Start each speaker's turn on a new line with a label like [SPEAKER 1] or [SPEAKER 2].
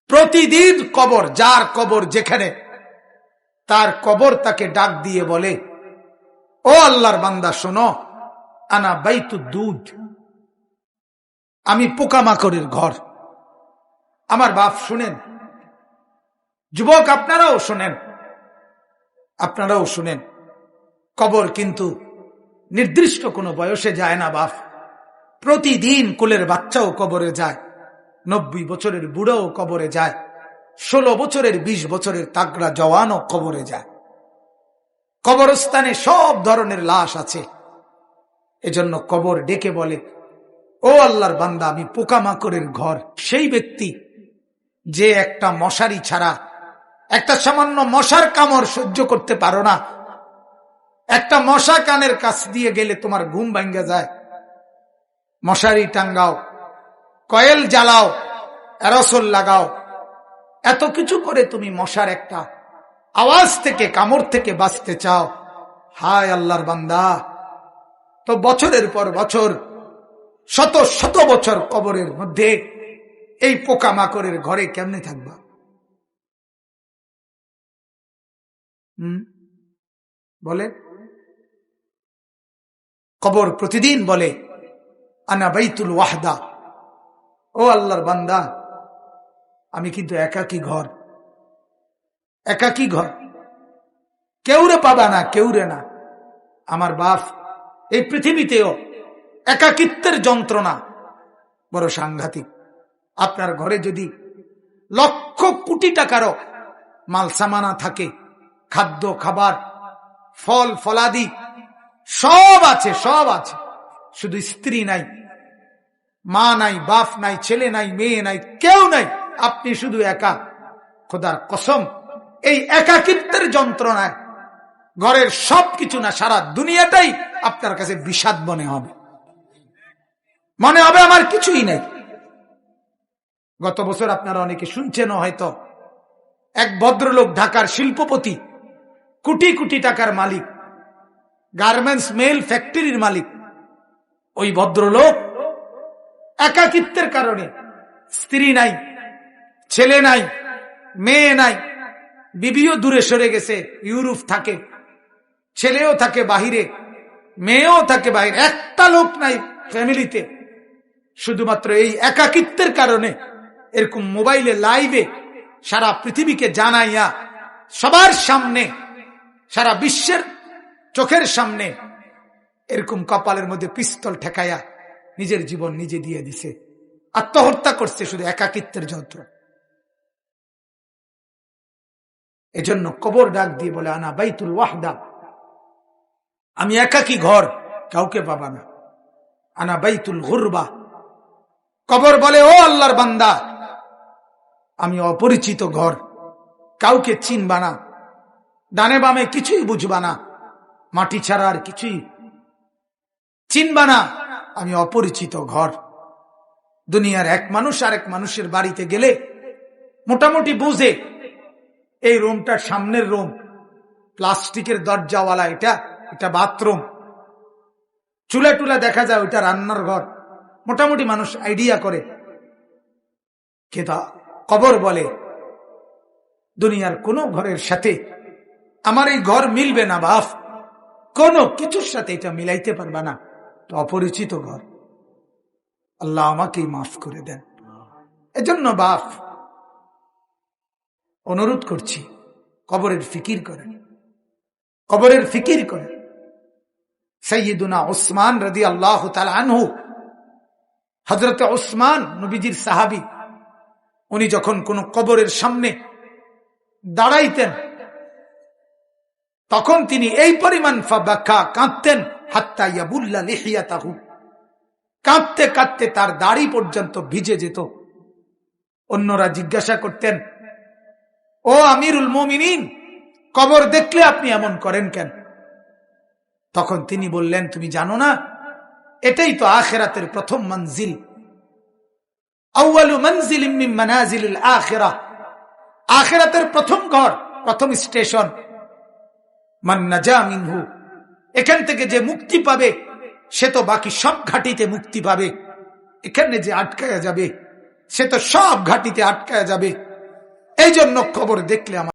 [SPEAKER 1] প্রতিদিন কবর, যার কবর যেখানে, তার কবর তাকে ডাক দিয়ে বলে, ও আল্লাহর বান্দা শোনো, আনা বাইতুদ দুধ, আমি পোকামাকড়ের ঘর। আমার বাপ শুনেন, যুবক আপনারাও শুনেন, আপনারাও শুনেন, কবর কিন্তু নির্দিষ্ট কোনো বয়সে যায় না বাপ। প্রতিদিন কোলের বাচ্চাও কবরে যায়, 90 বছরের বুড়াও কবরে যায়, 16 বছরের 20 বছরের তাগড়া জওয়ানও কবরে যায়। কবরস্থানে সব ধরনের লাশ আছে। এজন্য কবর ডেকে বলে, ও আল্লাহর বান্দা, আমি পোকামাকড়ের ঘর। সেই ব্যক্তি যে একটা মশারি ছাড়া, একটা সামান্য মশার কামড় সহ্য করতে পারো না, একটা মশা কানের কাছ দিয়ে গেলে তোমার ঘুম ভাঙ্গা যায়, মশারি টাঙ্গাও, কয়েল জ্বালাও, অ্যারোসল লাগাও, এত কিছু করে তুমি মশার একটা আওয়াজ থেকে, কামড় থেকে বাঁচতে চাও। হায় আল্লাহর বান্দা, তো বছরের পর বছর, শত শত বছর কবরের মধ্যে এই পোকামাকড়ের ঘরে কেমনে থাকবা? বলে, কবর প্রতিদিন বলে, আনা বাইতুল ওয়াহদা, ও আল্লাহর বান্দা, আমি কিন্তু একাকী ঘর, একাকী ঘর, কেউরে পাবা না, কেউরে না। আমার বাপ, এই পৃথিবীতেও একাকিত্বের যন্ত্রণা বড় সাংঘাতিক। আপনার ঘরে যদি লক্ষ কোটি টাকারও মাল সামানা থাকে, খাদ্য খাবার, ফল ফলাদি সব আছে, সব আছে, শুধু স্ত্রী নাই, মা নাই, বাপ নাই, ছেলে নাই, মেয়ে নাই, কেউ নাই, আপনি শুধু একা। খোদার কসম, এই একাকিত্বের যন্ত্রণায় ঘরের সবকিছু না, সারা দুনিয়াটাই আপনার কাছে বিষাদ মনে হবে, মনে হবে আমার কিছুই নাই। গত বছর আপনারা অনেকে শুনছেন হয়তো, এক ভদ্রলোক, ঢাকার শিল্পপতি, কোটি কোটি টাকার মালিক, গার্মেন্টস মেল ফ্যাক্টরির মালিক, ওই ভদ্রলোক একাকিত্বের কারণে, স্ত্রী নাই, ছেলে নাই, মেয়ে নাই, বিবিও দূরে সরে গেছে, ইউরোপ থাকে, ছেলেও থাকে বাহিরে, মেয়েও থাকে বাহিরে, একটা লোক নাই ফ্যামিলিতে। শুধুমাত্র এই একাকিত্বের কারণে এরকম মোবাইলে লাইভে সারা পৃথিবীকে জানাইয়া, সবার সামনে, সারা বিশ্বের চোখের সামনে এরকম কপালের মধ্যে পিস্তল ঠেকাইয়া নিজের জীবন নিজে দিয়ে দিছে, আত্মহত্যা করছে, শুধু একাকিত্বের যন্ত্র। এজন্য কবর ডাক দিয়ে বলে, আনা বাইতুল ওয়াহদা, আমি একাকী ঘর, কাউকে পাবা না। আনা বাইতুল গুরবা, কবর বলে, ও আল্লাহর বান্দা, আমি অপরিচিত ঘর, কাউকে চিনবা না, ডানে বামে কিছুই বুঝবা না, মাটি ছাড়া আর কিছুই চিনবা না, আমি অপরিচিত ঘর। দুনিয়ার এক মানুষ আরেক মানুষের বাড়িতে গেলে মোটামুটি বুঝে, এই রুমটার সামনের রুম, প্লাস্টিকের দরজাওয়ালা, এটা বাথরুম, চুলা টুলা দেখা যায়, ওইটা রান্নার ঘর, মোটামুটি মানুষ আইডিয়া করে। কিন্তু কবর বলে, দুনিয়ার কোন ঘরের সাথে আমার এই ঘর মিলবে না বাপ, কোন কিছুর সাথে এটা মিলাইতে পারবা না, তো অপরিচিত ঘর। আল্লাহ আমাকেই মাফ করে দেন। এজন্য বাপ, অনুরোধ করছি, কবরের ফিকির করেন, কবরের ফিকির করেন। সাইয়্যিদুনা উসমান রাদিয়াল্লাহু তাআলা আনহু, হযরত উসমান নবীজির সাহাবী, উনি যখন কোন কবরের সামনে দাঁড়াইতেন, তখন তিনি এই পরিমাণ ফাবাকা, কাঁদতেন, হাত্তা ইয়াবুল্লা লিহিয়াতাহু, কাঁদতে কাঁদতে তার দাড়ি পর্যন্ত ভিজে যেত। অন্যরা জিজ্ঞাসা করতেন, ও আমিরুল মুমিনিন, কবর দেখলে আপনি এমন করেন কেন? তখন তিনি বললেন, তুমি জানো না, এটাই তো আখিরাতের প্রথম মঞ্জিল, আউয়ালু মানজিলিম মিন মানাজিলিল আখিরাহ, আখিরাতের প্রথম ঘর, প্রথম স্টেশন। মান নাজা মিনহু, এখান থেকে যে মুক্তি পাবে সে তো বাকি সব ঘাটিতে মুক্তি পাবে, এখানে যে আটকায়া যাবে সে তো সব ঘাটিতে আটকায়া যাবে। এই জন্য কবর দেখলে আমার